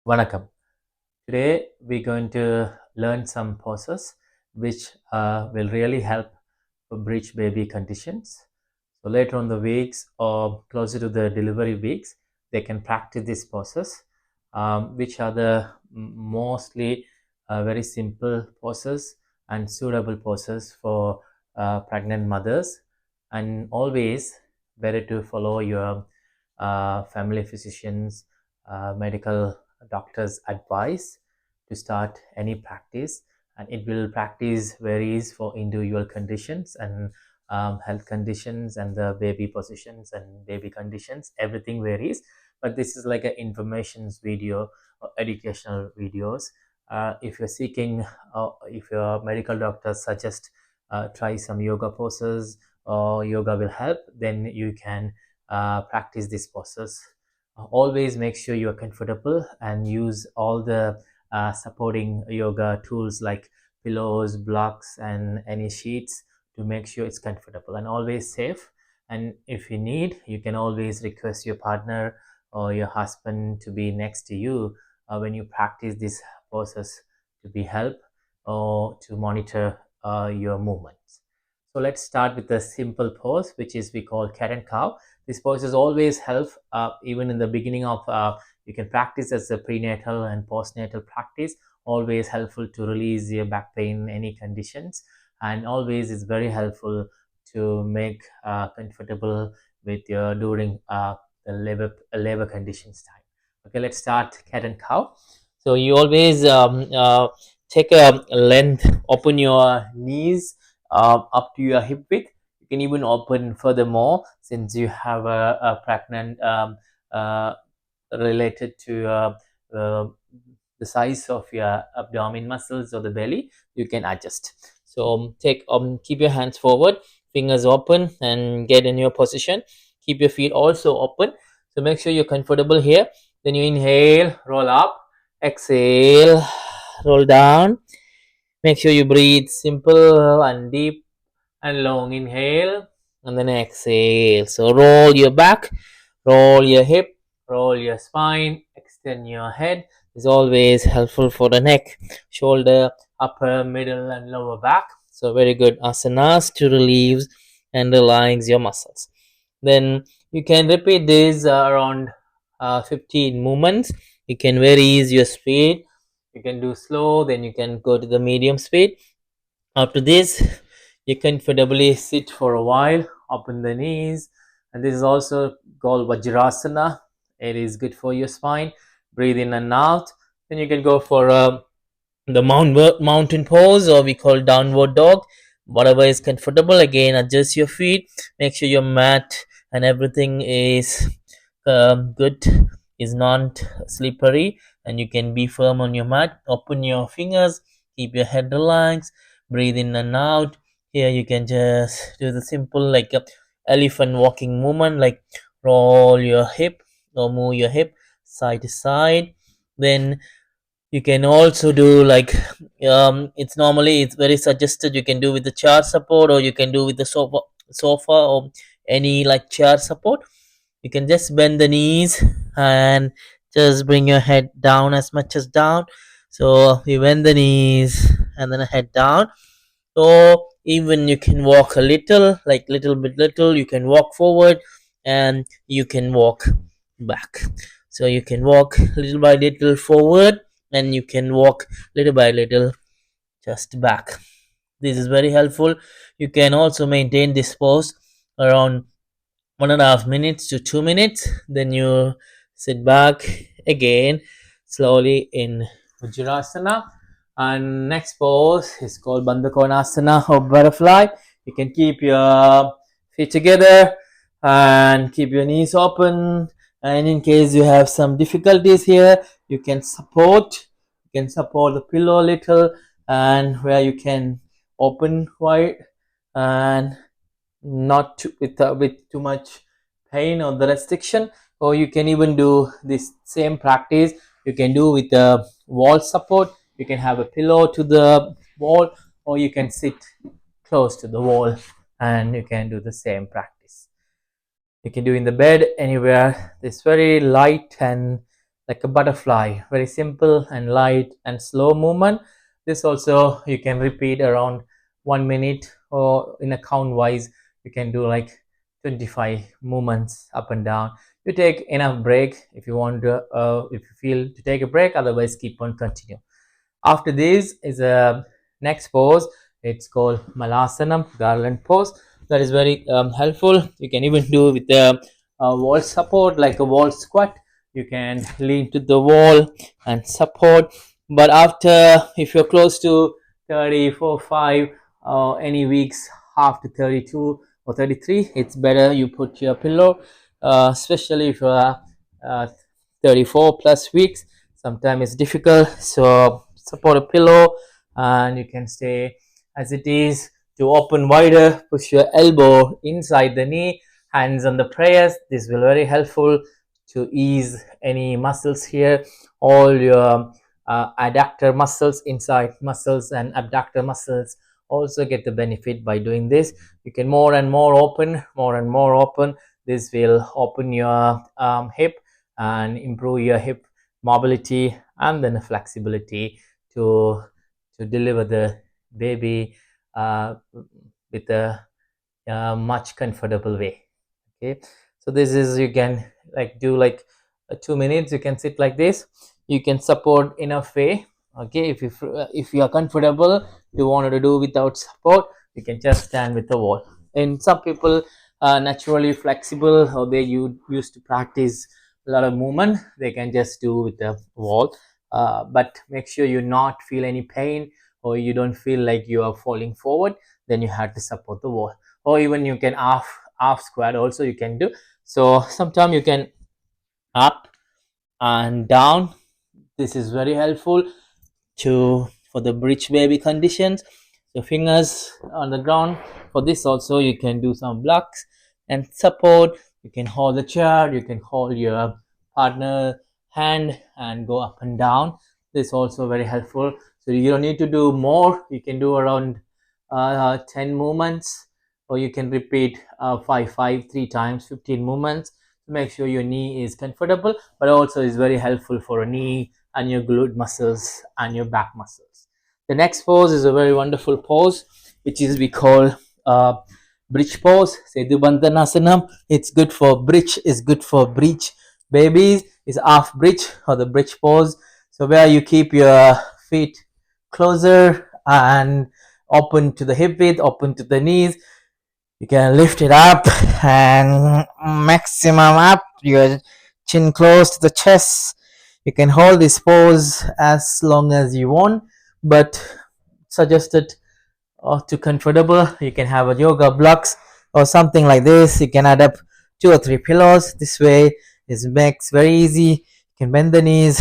Vanakkam. Today we're going to learn some poses which will really help for breech baby conditions. So later on the weeks or closer to the delivery weeks, they can practice these poses, which are the mostly very simple poses and suitable poses for pregnant mothers. And always better to follow your family physicians, medical doctor's advice to start any practice. And it will practice varies for individual conditions and health conditions and the baby positions and baby conditions. Everything varies, but this is like an information video or educational videos. If you're seeking, if your medical doctor suggests try some yoga poses or yoga will help, then you can practice these poses. Always make sure you are comfortable and use all the supporting yoga tools like pillows, blocks, and any sheets to make sure it's comfortable and always safe. And if you need, you can always request your partner or your husband to be next to you when you practice these poses to be help or to monitor your movements. So let's start with the simple pose, which is we call cat and cow. This pose is always help even in the beginning of you can practice as a prenatal and postnatal practice. Always helpful to release your back pain, any conditions, and always is very helpful to make comfortable with your during the labor conditions time. Okay, let's start cat and cow. So you always take a length, open your knees up to your hip width. You can even open furthermore since you have a pregnant uh, related to uh, the size of your abdomen muscles or the belly. You can adjust. So take keep your hands forward, fingers open, and get in your position. Keep your feet also open. So make sure you're comfortable here. Then you inhale, roll up, exhale, roll down. Make sure you breathe simple and deep and long. Inhale and then exhale. So roll your back, roll your hip, roll your spine, extend your head. Is always helpful for the neck, shoulder, upper, middle, and lower back. So very good asanas to relieve and relax your muscles. Then you can repeat this around 15 movements. You can vary your speed. You can do slow, then you can go to the medium speed. After this, you comfortably sit for a while, open the knees, and this is also called Vajrasana. It is good for your spine. Breathe in and out. Then you can go for the mountain pose, or we call downward dog. Whatever is comfortable. Again, adjust your feet. Make sure your mat and everything is good, is not slippery, and you can be firm on your mat. Open your fingers. Keep your head relaxed. Breathe in and out. Here you can just do the simple like a elephant walking movement, like roll your hip or move your hip side to side. Then you can also do like it's normally it's very suggested you can do with the chair support, or you can do with the sofa or any like chair support. You can just bend the knees and just bring your head down as much as down. So you bend the knees and then head down. So even you can walk a little, like little bit little, you can walk forward and you can walk back. So you can walk little by little forward and you can walk little by little just back. This is very helpful. You can also maintain this pose around 1.5 minutes to 2 minutes. Then you sit back again slowly in Vajrasana. And next pose is called Bandhakonasana or butterfly. You can keep your feet together and keep your knees open. And in case you have some difficulties here, you can support the pillow a little, and where you can open wide and not with too much pain or the restriction. Or you can even do this same practice, you can do with the wall support. You can have a pillow to the wall, or you can sit close to the wall and you can do the same practice. You can do in the bed, anywhere. This very light and like a butterfly, very simple and light and slow movement. This also you can repeat around 1 minute, or in a count wise you can do like 25 movements up and down. You take enough break if you want to, if you feel to take a break, otherwise keep on continue. After this is a next pose. It's called Malasanam, garland pose. That is very helpful. You can even do with the wall support, like a wall squat. You can lean to the wall and support. But after, if you're close to 34, 5, any weeks after 32 or 33, it's better you put your pillow, especially if you are uh, 34 plus weeks. Sometimes it's difficult, so support a pillow and you can stay as it is. To open wider, push your elbow inside the knee, hands on the prayers. This will very helpful to ease any muscles here. All your adductor muscles, inside muscles and abductor muscles also get the benefit by doing this. You can more and more open, more and more open. This will open your hip and improve your hip mobility and then flexibility to deliver the baby with a much comfortable way. Okay, so this is, you can like do like 2 minutes. You can sit like this. You can support enough way. Okay, if you are comfortable, you wanted to do without support, you can just stand with the wall. And some people are naturally flexible, or they used to practice a lot of movement, they can just do with the wall. But make sure you not feel any pain, or you don't feel like you are falling forward, then you have to support the wall. Or even you can half squat also you can do. So sometimes you can up and down. This is very helpful to for the breech baby conditions. So fingers on the ground. For this also you can do some blocks and support. You can hold the chair, you can hold your partner hand and go up and down. This also very helpful. So you don't need to do more. You can do around 10 movements, or you can repeat 3 times 15 movements to make sure your knee is comfortable, but also is very helpful for a knee and your glute muscles and your back muscles. The next pose is a very wonderful pose, which is we call uh, breech pose, Sedu Bandhanasanam. It's good for breech, is good for breech babies, is half breech or the breech pose. So where you keep your feet closer and open to the hip width, open to the knees. You can lift it up and maximum up, your chin close to the chest. You can hold this pose as long as you want, but suggested to comfortable. You can have a yoga blocks or something like this. You can add up 2 or 3 pillows. This way it makes very easy. You can bend the knees.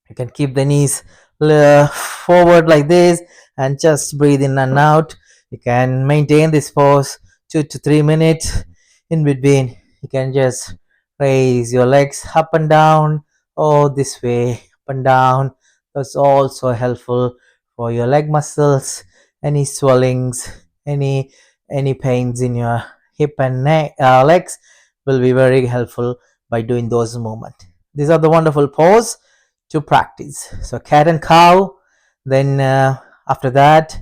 You can keep the knees forward like this and just breathe in and out. You can maintain this pose 2 to 3 minutes. In between you can just raise your legs up and down, or this way up and down. That's also helpful for your leg muscles. Any swellings, any pains in your hip and neck, legs will be very helpful by doing those movements. These are the wonderful pose to practice. So cat and cow. Then after that,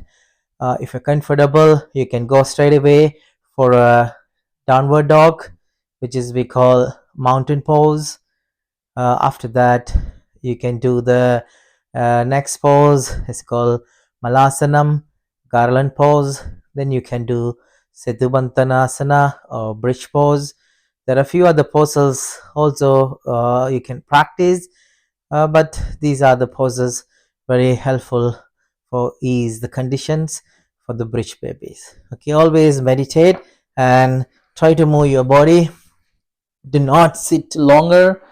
if you're comfortable, you can go straight away for a downward dog, which is we call mountain pose. After that, you can do the next pose. It's called Malasanam, garland pose. Then you can do Setubantanasana or bridge pose. There are a few other poses also you can practice, but these are the poses very helpful for ease the conditions for the bridge babies. Okay, always meditate and try to move your body. Do not sit longer,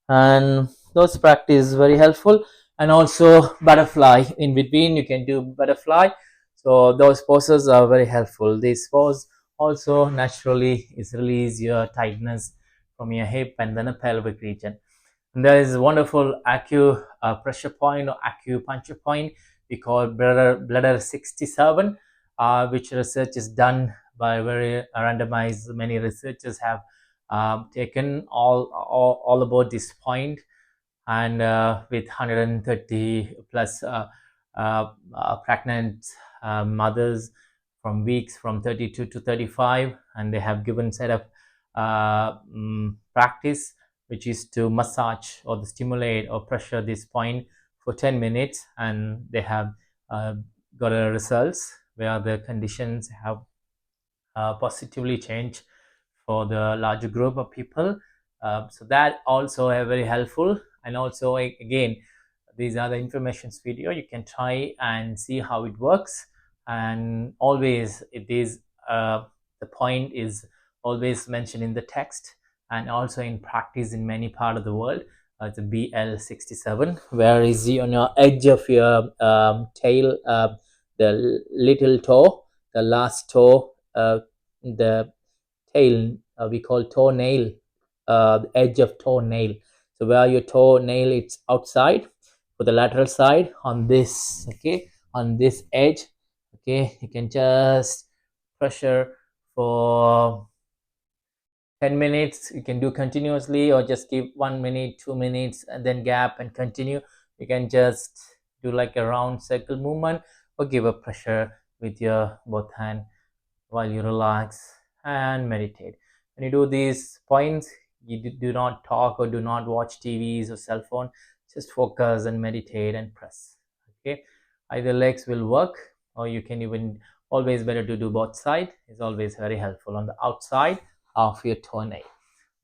and those practice very helpful. And also butterfly in between, you can do butterfly. So those poses are very helpful. This pose also naturally is release your tightness from your hip and then a pelvic region. And there is a wonderful pressure point or acupuncture point we call bladder 67, which research is done by very randomized. Many researchers have taken all about this point, and with 130 plus pregnant mothers from weeks from 32 to 35, and they have given set of practice, which is to massage or to stimulate or pressure this point for 10 minutes, and they have uh, got a results where the conditions have positively changed for the larger group of people. So that also are very helpful. And also, again, these are the informations video. You can try and see how it works. And always, it is the point is always mentioned in the text and also in practice in many part of the world. The BL67, where is the on your edge of your tail, the little toe, the last toe, the tail, we call toenail, the edge of toenail. So where your toenail it's outside for the lateral side on this, okay, on this edge, okay, you can just pressure for 10 minutes. You can do continuously or just give 1 minute, 2 minutes, and then gap and continue. You can just do like a round circle movement or give a pressure with your both hand while you relax and meditate. When you do these points, you do not talk or do not watch TVs or cell phone. Just focus and meditate and press. Okay, either legs will work, or you can even always better to do both side. Is always very helpful on the outside of your toenail.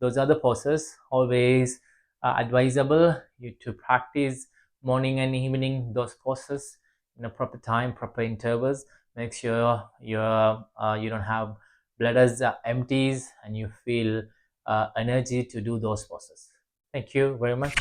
Those are the poses always advisable you to practice morning and evening those poses in a proper time, proper intervals. Make sure you don't have bladders empties and you feel energy to do those poses. Thank you very much.